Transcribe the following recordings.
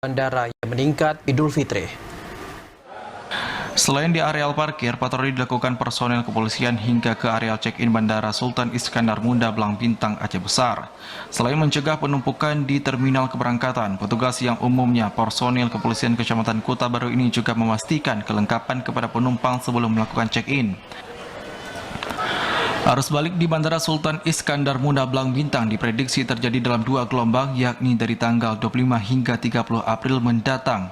Bandara yang meningkat Idul Fitri. Selain di areal parkir, patroli dilakukan personel kepolisian hingga ke areal check-in Bandara Sultan Iskandar Muda Blang Bintang Aceh Besar. Selain mencegah penumpukan di terminal keberangkatan, petugas yang umumnya personel kepolisian Kecamatan Kota Baru ini juga memastikan kelengkapan kepada penumpang sebelum melakukan check-in. Arus balik di Bandara Sultan Iskandar Muda Blang Bintang diprediksi terjadi dalam 2 gelombang, yakni dari tanggal 25 hingga 30 April mendatang.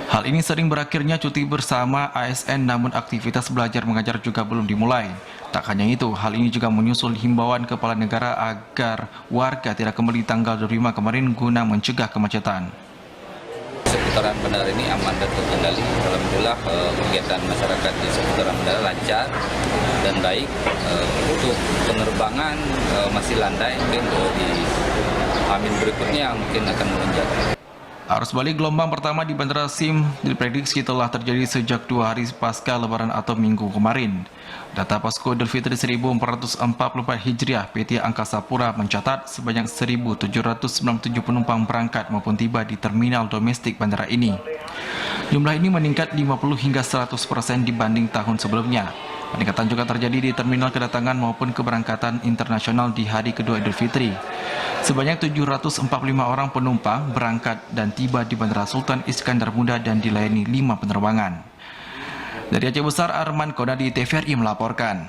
Hal ini sering berakhirnya cuti bersama ASN, namun aktivitas belajar mengajar juga belum dimulai. Tak hanya itu, hal ini juga menyusul himbauan kepala negara agar warga tidak kembali tanggal 25 kemarin guna mencegah kemacetan. Seputaran bandara ini aman dan terkendali. Alhamdulillah kegiatan masyarakat di seputaran bandara lancar dan baik. Untuk penerbangan masih landai, mungkin di Amin berikutnya mungkin akan melonjak. Arus balik gelombang pertama di Bandara SIM diprediksi telah terjadi sejak 2 hari pasca Lebaran atau Minggu kemarin. Data Pasca Idul Fitri 1444 Hijriah, PT Angkasa Pura mencatat sebanyak 1.797 penumpang berangkat maupun tiba di terminal domestik bandara ini. Jumlah ini meningkat 50 hingga 100% dibanding tahun sebelumnya. Peningkatan juga terjadi di terminal kedatangan maupun keberangkatan internasional di hari kedua Idul Fitri. Sebanyak 745 orang penumpang berangkat dan tiba di Bandara Sultan Iskandar Muda dan dilayani 5 penerbangan. Dari Aceh Besar, Arman Konadi, TVRI melaporkan.